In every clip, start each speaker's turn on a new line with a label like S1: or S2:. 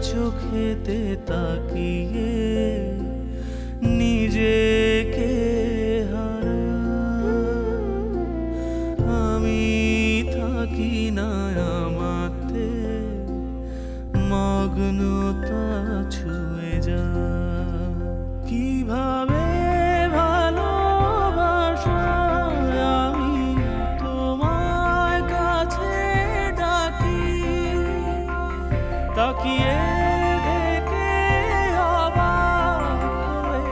S1: চোখেতে তাকিয়ে নিজেকে আমি থাকি না আমাতে মগ্নতা ছুঁয়ে যা কিভাবে ভালোবাসা আমি তোমার কাছে ডাকি তাকিয়ে দেখে অবাক হয়ে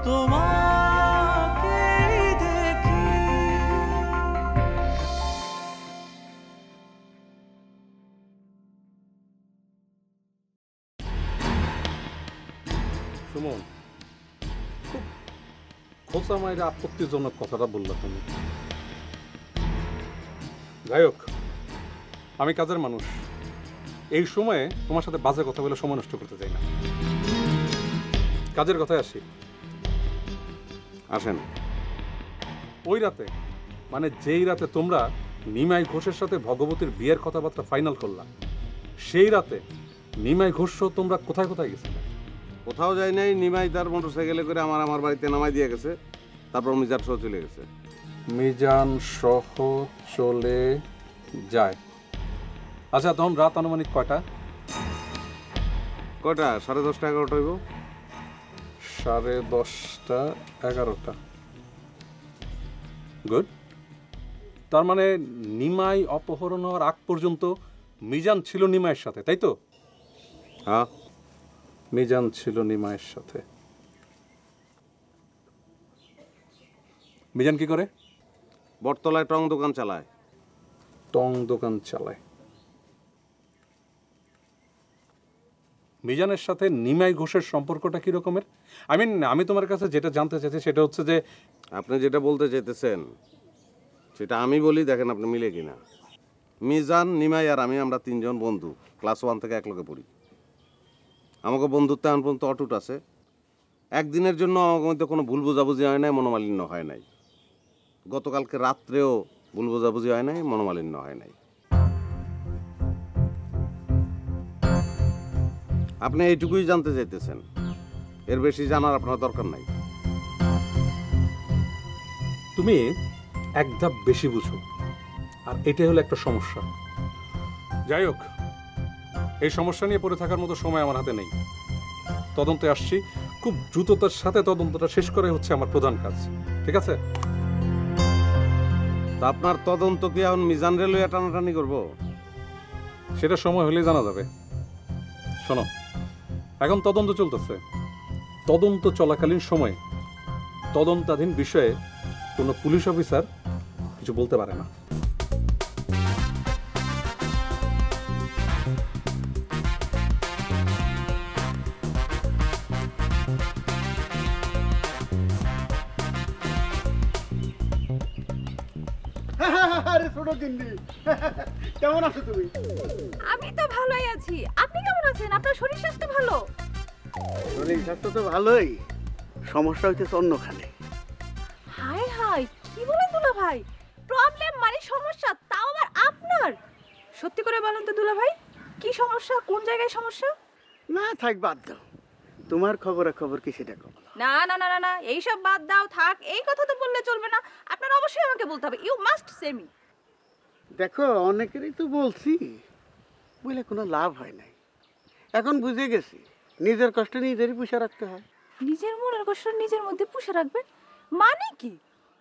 S1: তোমাকে দেখি।
S2: সুমন, খুব খোঁচা মায়ের আপত্তিজনক কথাটা বললা তুমি। গায়ক, আমি কাজের মানুষ, এই সময়ে তোমার সাথে বাজে কথা বলে সময় নষ্ট করতে চাই না। কাজের কথায় আসি।
S3: আসেন।
S2: ওই রাতে, মানে যেই রাতে তোমরা নিমাই ঘোষের সাথে ভগবতীর বিয়ের কথাবার্তা ফাইনাল করলা, সেই রাতে নিমাই ঘোষ তোমরা কোথায় কোথায় গেছিলে?
S3: কোথাও যাই নাই। নিমাই তার মোটরসাইকেলে করে আমার বাড়িতে নামাই দিয়ে গেছে, তারপর মিজান সহ চলে গেছে।
S2: মিজান সহ চলে যায়। আচ্ছা, তখন রাত আনুমানিক কয়টা?
S3: কয়টা? 10:30 11টা হইব।
S2: 10:30 11টা। গুড। তার মানে নিমাই অপহরণ হওয়ার আগ পর্যন্ত মিজান ছিল নিমাইয়ের সাথে, তাই তো?
S3: হ্যাঁ,
S2: মিজান ছিল নিমাইয়ের সাথে। মিজান কি করে?
S3: বটতলায় টং দোকান চালায়।
S2: টং দোকান চালায়। মিজানের সাথে নিমাই ঘোষের সম্পর্কটা কি রকমের? আমি তোমার কাছে যেটা জানতে চাইছি সেটা হচ্ছে যে
S3: আপনি যেটা বলতে চাইতেছেন সেটা আমি বলি, দেখেন আপনি মিলে কিনা। মিজান, নিমাই আর আমরা 3 জন বন্ধু, ক্লাস 1 থেকে একলগে পড়ি। আমাকে বন্ধুত্ব এখন পর্যন্ত অটুট আছে। একদিনের জন্য আমাকে মধ্যে কোনো ভুল বোঝাবুঝি হয় নাই, মনোমালিন্য হয় নাই। গতকালকে রাত্রেও ভুল বোঝাবুঝি হয় নাই, মনোমালিন্য হয় নাই। আপনি এইটুকুই জানতে চাইতেছেন, এর বেশি জানার আপনার দরকার নাই।
S2: তুমি এক ধাপ বেশি বুঝো, আর এটাই হলো একটা সমস্যা। যাই হোক, এই সমস্যা নিয়ে পড়ে থাকার মতো সময় আমার হাতে নেই। তদন্তে আসছি, খুব দ্রুততার সাথে তদন্তটা শেষ করে হচ্ছে আমার প্রধান কাজ, ঠিক আছে?
S3: তা আপনার তদন্ত কি এখন মিজান রেলওয়ে টানাটানি করবো?
S2: সেটা সময় হলেই জানা যাবে। শোনো, এখন তদন্ত চলতেছে। তদন্ত চলাকালীন সময়ে তদন্তাধীন বিষয়ে কোনো পুলিশ অফিসার কিছু বলতে পারে না।
S4: কেমন আছো তুমি?
S5: আমি তো ভালোই আছি। আপনি কেমন আছেন? আপনার শরীর স্বাস্থ্য ভালো?
S4: শরীর স্বাস্থ্য তো ভালোই, সমস্যা হইতেছে অন্যখানে।
S5: হায় হায়, কি বলেন দুলা ভাই? প্রবলেম মানে সমস্যা, তাও আবার আপনার? সত্যি করে বলেন তো দুলা ভাই, কি সমস্যা? কোন জায়গায় সমস্যা?
S4: না থাক, বাদ দাও। তোমার খবর কি সেটা কও।
S5: না না না না না, এইসব বাদ দাও, থাক। এই কথা তো বললে চলবে না, আপনার অবশ্যই আমাকে বলতে হবে। You must say me.
S4: দেখো, অনেকেরই তো বলছি, বলে কোনো লাভ হয় নাই। এখন বুঝে গেছি, নিজের কষ্ট নিজেরই পুষে রাখতে হয়।
S5: নিজের মনের কষ্ট নিজের মধ্যে পুষে রাখবেন মানে কি?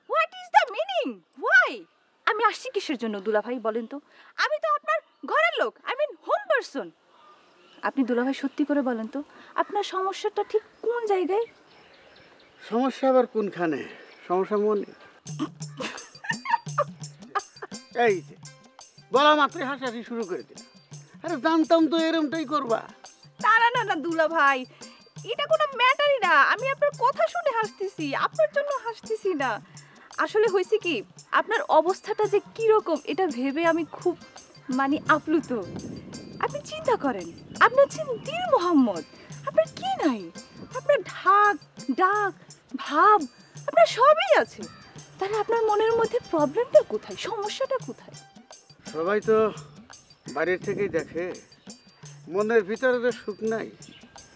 S5: What is the meaning? Why? আমি আসছি কিসের জন্য দুলা ভাই বলেন তো? আমি তো আপনার ঘরের লোক, আই মিন হোম পারসন। আপনি দুলা ভাই সত্যি করে বলেন তো, আপনার সমস্যাটা ঠিক কোন জায়গায়?
S4: সমস্যা আবার কোনখানে? সমস্যা মনে। এই যে বলা মাত্রই হাসাহাসি শুরু করে দিল। আরে জানতাম তো এরমটাই করবা।
S5: না না না না দুলা ভাই, এটা কোনো ম্যাটারই না। আমি আপনার কথা শুনে হাসতেছি, আপনার জন্য হাসতেছি না। আসলে হয়েছে কি, আপনার অবস্থাটা যে কিরকম এটা ভেবে আমি খুব আপ্লুত। আপনি চিন্তা করেন, আপনি হচ্ছেন দীর মোহাম্মদ, আপনার কি নাই? আপনার ঢাক ডাক ভাব, আপনার সবই আছে। তাহলে আপনার মনের মধ্যে প্রবলেমটা কোথায়, সমস্যাটা কোথায়?
S4: সবাই তো বাইরের থেকেই দেখে, মনের ভিতরে যে সুখ নাই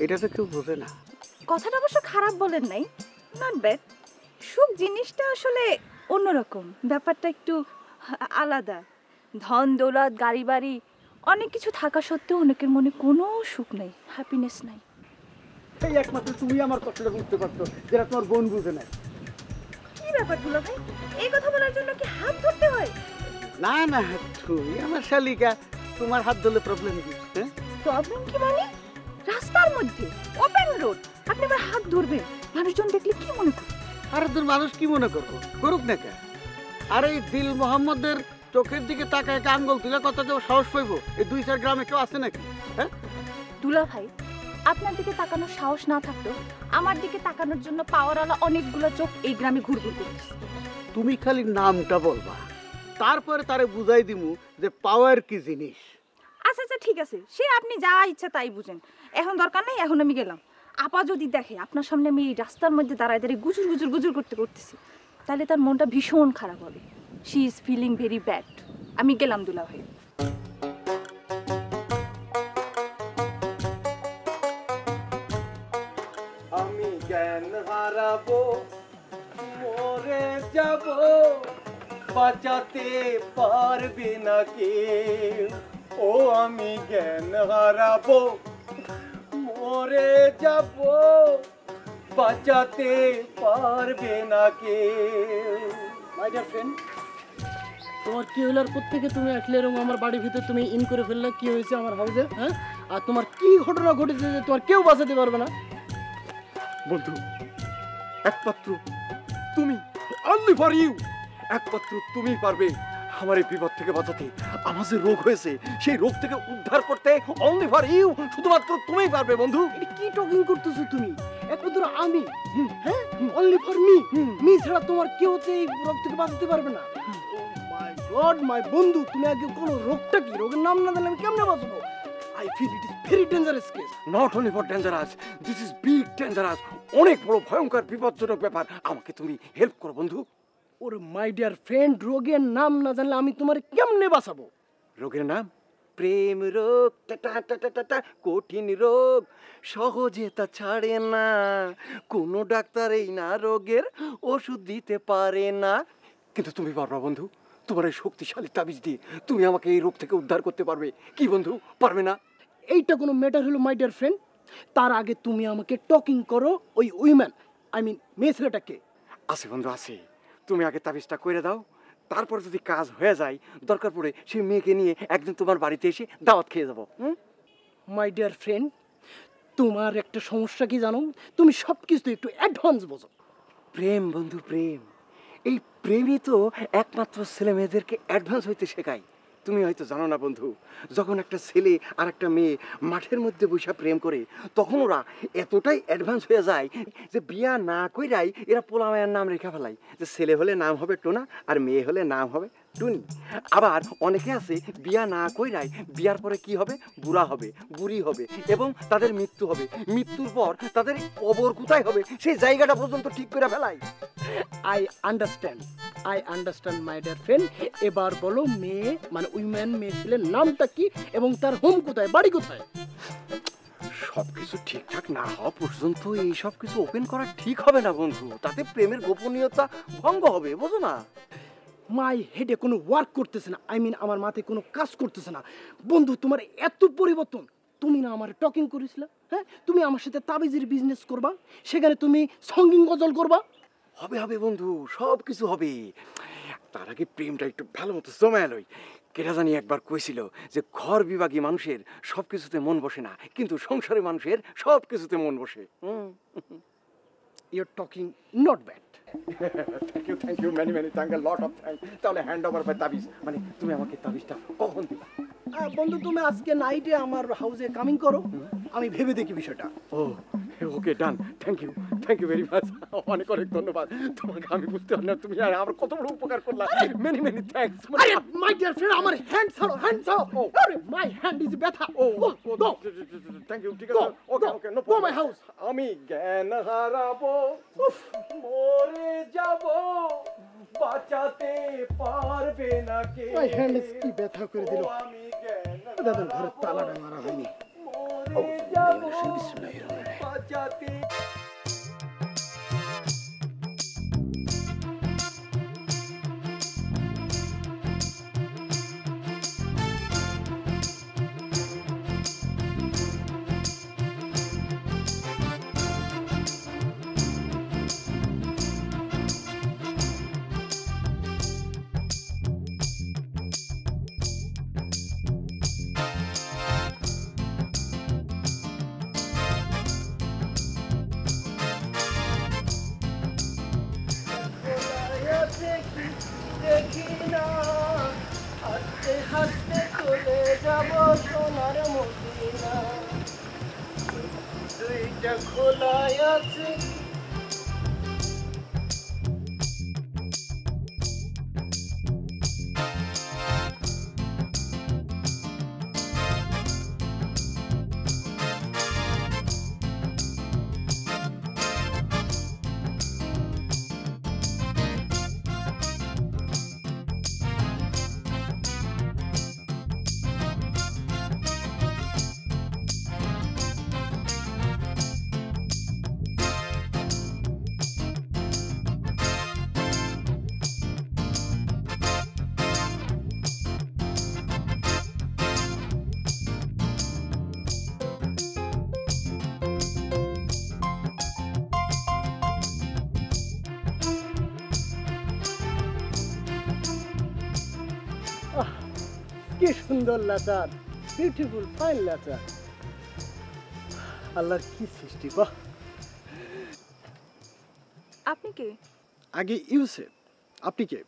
S4: এটা তো কেউ বোঝে না।
S5: কথাটা অবশ্য খারাপ বলেন নাই, নট ব্যাড। সুখ জিনিসটা আসলে অন্যরকম, ব্যাপারটা একটু আলাদা। ধন দৌলত গাড়ি বাড়ি অনেক কিছু থাকা সত্ত্বেও অনেকের মনে কোনো সুখ নেই, হ্যাপিনেস নাই।
S4: এই একমাত্র তুমি আমার কষ্টটা বুঝতে পারতো, যেটা তোমার বোন বুঝে না।
S5: কি ব্যাপার দুলা ভাই, এই কথা বলার জন্য কি হাত ধরতে হয়?
S4: না না, তুমি আমার শালিকা, তোমার হাত ধরলে প্রবলেম কি? হ্যাঁ,
S5: প্রবলেম কি মানে? রাস্তার মধ্যে ওপেন রোড, আপনি আমার হাত ধরবেন, মানুষজন দেখলে কি মনে করবে?
S4: আরে তোর মানুষ কি মনে করবো, করুক না কে? আর এই দিল মোহাম্মদের চোখের দিকে তাকায় আঙ্গুল তুলে কত কেউ সাহস পাইব? এই 2-4 গ্রামে কেউ আছে নাকি? হ্যাঁ,
S5: দুলা ভাই, আপনার দিকে তাকানোর সাহস না থাকতো আমার দিকে তাকানোর জন্য পাওয়ারওয়ালা অনেকগুলো চোখ এই গ্রামে ঘুরঘুর করতেছে।
S4: তুমি খালি নামটা বলবা, তারপরে তারে বুঝাই দিমু যে পাওয়ার কি জিনিস।
S5: আচ্ছা আচ্ছা ঠিক আছে, সে আপনি যা ইচ্ছা তাই বুঝেন, এখন দরকার নেই, এখন আমি গেলাম। আপা যদি দেখে আপনার সামনে আমি এই রাস্তার মধ্যে দাঁড়ায় দাঁড়িয়ে গুজুর গুজুর গুজুর করতেছি, তাহলে তার মনটা ভীষণ খারাপ হবে। She is feeling very bad. আমি গেলাম দুলা ভাই।
S1: আমি জ্ঞান হারাবো, মরে যাব, বাঁচাতে পারবে না কেউ। ও আমি জ্ঞান হারাবো, মরে যাব, বাঁচাতে পারবে না কেউ।
S6: মাই ডিয়ার ফ্রেন্ড, তোমার কি হলো? আর কোত্থেকে তুমি আসলে এরকম আমার বাড়ির ভিতর তুমি ইন করে ফেললে? কি হয়েছে আমার হাউসে? হ্যাঁ, আর তোমার কি ঘটনা ঘটেছে যে তোমার কেউ বাঁচাতে পারবে না?
S7: বন্ধু, একমাত্র তুমি, অনলি ফর ইউ, একমাত্র তুমিই পারবে আমার এই বিপদ থেকে বাঁচাতে। আমার যে রোগ হয়েছে সেই রোগ থেকে উদ্ধার করতে অনলি ফর ইউ, শুধুমাত্র তুমিই পারবে বন্ধু।
S6: এটা কি টকিং করতেছো তুমি? একমাত্র আমি, হ্যাঁ, অনলি ফর মি, মি ছাড়া তোমার কেউ হচ্ছে এই রোগ থেকে বাঁচাতে পারবে না। মাই গড, মাই বন্ধু, তুমি আগে কোনো রোগটা কি, রোগের নাম না জানলে আমি কেমনে বাঁচবো? I feel it is very dangerous case.
S7: Not only for dangerous, this is big dangerous. অনেক বড় ভয়ঙ্কর বিপজ্জনক ব্যাপার। আমাকে তুমি হেল্প করো বন্ধু।
S6: ওরে মাই ডিয়ার ফ্রেন্ড, রোগের নাম না জানলে আমি তোমার কেমনে বাঁচাবো?
S7: রোগের নাম প্রেম রোগ, কঠিন রোগ, সহজে তা ছাড়ে না। কোনো ডাক্তার এই না রোগের ওষুধ দিতে পারে না। কিন্তু তুমি পারবা বন্ধু, তোমার এই শক্তিশালী তাবিজ দিয়ে তুমি আমাকে এই রোগ থেকে উদ্ধার করতে পারবে কি বন্ধু? পারবে না?
S6: এইটা কোনো ম্যাটার হলো মাই ডিয়ার ফ্রেন্ড? তার আগে তুমি আমাকে টকিং করো ওই উইম্যান, আই মিন মেয়ে ছেলেটাকে।
S7: আছে বন্ধু আছে, তুমি আগে তাবিজটা করে দাও, তারপর যদি কাজ হয়ে যায় দরকার পড়ে সেই মেয়েকে নিয়ে একদিন তোমার বাড়িতে এসে দাওয়াত খেয়ে যাবো।
S6: মাই ডিয়ার ফ্রেন্ড, তোমার একটা সমস্যা কি জানো? তুমি সব কিছু একটু অ্যাডভান্স বোঝো।
S7: প্রেম বন্ধু, প্রেম, এই প্রেমই তো একমাত্র ছেলে মেয়েদেরকে অ্যাডভান্স হইতে শেখায়। তুমি হয়তো জানো না বন্ধু, যখন একটা ছেলে আর একটা মেয়ে মাঠের মধ্যে বসে প্রেম করে তখন ওরা এতটাই অ্যাডভান্স হয়ে যায় যে বিয়া না কইরাই এরা পোলা মায়ের নাম রেখে ফেলায়, যে ছেলে হলে নাম হবে টোনা আর মেয়ে হলে নাম হবে টুনি। আবার অনেকে আছে বিয়া না কইরাই বিয়ার পরে কি হবে, বুড়া হবে, বুড়ি হবে এবং তাদের মৃত্যু হবে। মৃত্যুর পর তাদের কবর কোথায় হবে সেই জায়গাটা পর্যন্ত ঠিক করে ফেলায়।
S6: I understand my dear friend. এবার বলো মেয়ে মানে উইম্যান, মেয়ে ছেলের নামটা কি এবং তার হোম কোথায়, বাড়ি কোথায়?
S7: সবকিছু ঠিকঠাক না হওয়া পর্যন্ত এই সব কিছু ওপেন করা ঠিক হবে না বন্ধু, তাতে প্রেমের গোপনীয়তা ভঙ্গ হবে, বুঝো না?
S6: মাই হেডে কোনো ওয়ার্ক করতেছে না, আই মিন আমার মাথায় কোনো কাজ করতেছে না। বন্ধু, তোমার এত পরিবর্তন, তুমি না আমার টকিং করেছিলে? হ্যাঁ, তুমি আমার সাথে তাবিজের বিজনেস করবা, সেখানে তুমি সঙ্গীন গজল করবা।
S7: হবে হবে বন্ধু, সব কিছু হবে। তার আগে প্রেমটা একটু ভালো মতো জমায় লই। কেটা জানি একবার কইছিল যে ঘর বিভাগী মানুষের সব কিছুতে মন বসে না, কিন্তু সংসারে মানুষের সব কিছুতে মন বসে।
S6: Your talking not bad.
S7: Thank you many many thank, lot of thank. তাহলে হ্যান্ড ওভার বাই তাবিজ, মানে তুমি আমাকে তাবিজটা কখন দিবা?
S6: বন্ধু, তুমি আজকে নাইটে আমার হাউসে কামিং করো, আমি ভেবে দেখি বিষয়টা।
S7: ও okay, done. Thank you very much. অনেক অনেক ধন্যবাদ তোমাকে। আমি বুঝতে পারি না তুমি আমার কত বড় উপকার করলা। Many many thanks.
S6: আরে মাই ডিয়ার ফ্রেন্ড, আমার হ্যান্ড ছাড়ো, হ্যান্ড ছাড়ো। আরে মাই হ্যান্ড ইজ ব্যথা।
S7: থ্যাংক ইউ, ঠিক আছে। ওকে ওকে, নো
S6: গো মাই হাউস।
S7: আমি জ্ঞান হারাবো,
S1: মরে যাব, বাঁচাতে পারবে না কে।
S6: মাই হ্যান্ড ইজ কি ব্যথা করে দিল।
S1: আমি জ্ঞান
S6: দাদা ঘরের তালাটা মারা হয়নি।
S1: মরে যাব বাঁচাতে। দেখি না হাসতে হাসতে চলে যাব সোনার মদিনা। দুইটা খোলাই আছে কি সুন্দর লাচার, বিউটিফুল ফাইন লাচার। আল্লাহর কি সৃষ্টি বাহ।
S5: আপনি কে?
S6: আগে ইউ সে আপনি কে,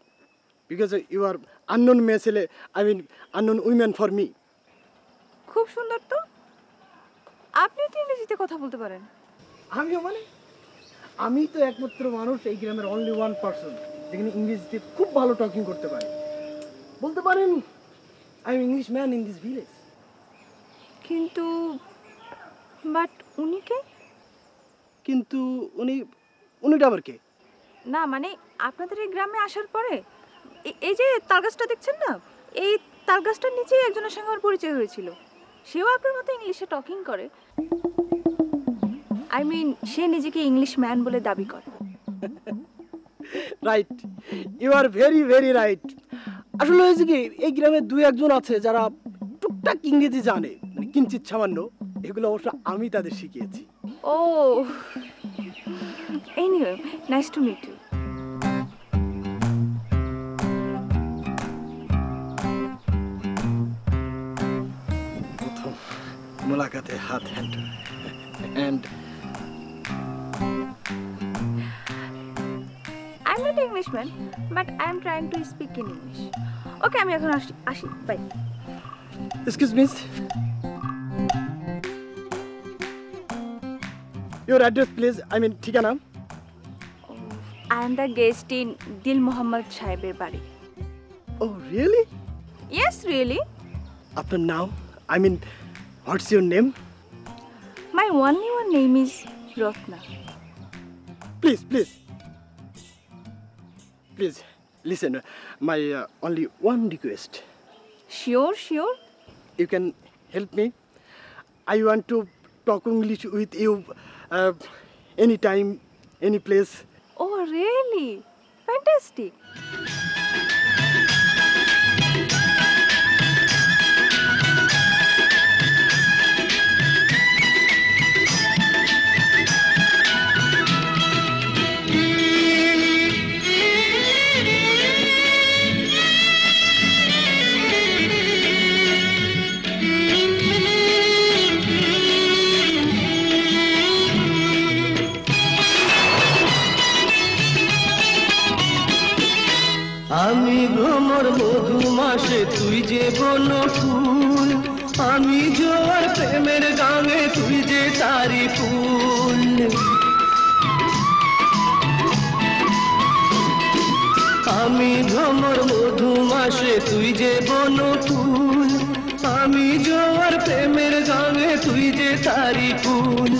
S6: বিকজ ইউ আর আননোন মেয়ে ছেলে, I mean unknown women for me.
S5: খুব সুন্দর তো, আপনিও তো ইংরেজিতে কথা বলতে পারেন।
S6: আমিও মানে আমি তো একমাত্র মানুষ এই গ্রামের অনলি ওয়ান পার্সন যেখানে ইংরেজিতে খুব ভালো টকিং করতে পারে। বলতে পারেন I am English man in this village.
S5: কিন্তু বাট উনি কে?
S6: কিন্তু উনিটা আবার কে?
S5: না মানে আপনাদের এই গ্রামে আসার পরে এই যে তালগাছটা দেখছেন না, এই তালগাছটার নিচেই একজনের সঙ্গে আমার পরিচয় হয়েছিল। সেও আপনার মতো ইংলিশে টকিং করে, আই মিন সে নিজেকে ইংলিশ ম্যান বলে দাবি করে।
S6: Right, you are very very right. আসলে হয়েছে কি, এই গ্রামে দুই একজন আছে যারা টুকটাক ইংরেজি জানে, মানে কিঞ্চিত সামান্য। এগুলো অবশ্য আমি তাদের শিখিয়েছি।
S5: ও anyway, nice to meet you.
S6: প্রথম মোলাকাতে হাত hand
S5: I'm not Englishman, but I'm trying to speak in English. Okay, আমি এখন আসি, by.
S6: Excuse me. Your address, please. I mean, ঠিকানা।
S5: I am the guest in দিল মোহাম্মদ সাহেবের বাড়ি।
S6: Oh, really?
S5: Yes, really.
S6: আপনার নাম? I mean, what's your name?
S5: My only one name is Rotna.
S6: Please, listen. My only one request.
S5: Sure.
S6: You can help me. I want to talk English with you anytime, any place.
S5: Oh, really? Fantastic.
S8: আমি ভ্রমর মধুমাসে তুই যে বন ফুল, আমি জোয়ার প্রেমের গানে তুই যে তারি ফুল। আমি ভ্রমর মধুমাসে তুই যে বন ফুল, আমি জোয়ার প্রেমের গানে তুই যে তারি ফুল।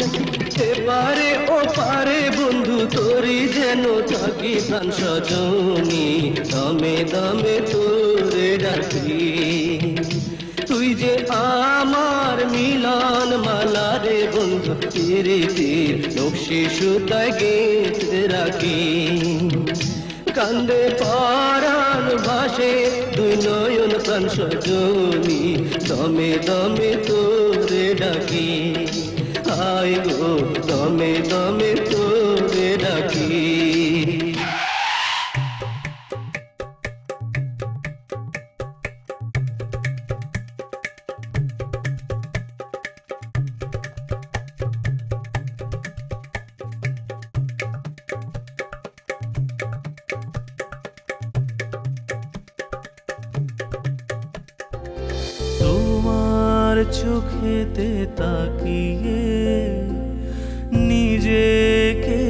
S8: এপারে ও পারে বন্ধু তোরই যেন থাকি প্রাণ সজনী, দমে দমে তোরে ডাকি। তুই যে আমার মিলন মালা রে বন্ধু প্রীতির নকশি সুতায় গেঁথে রাখি কান্দে পরাণ ভাসে দুই নয়ন প্রাণ সজনী দমে দমে তোরে ডাকি আয় গো দমে দমে তোরে ডাকি
S9: তোমার চোখেতে তাকিয়ে নিজেকে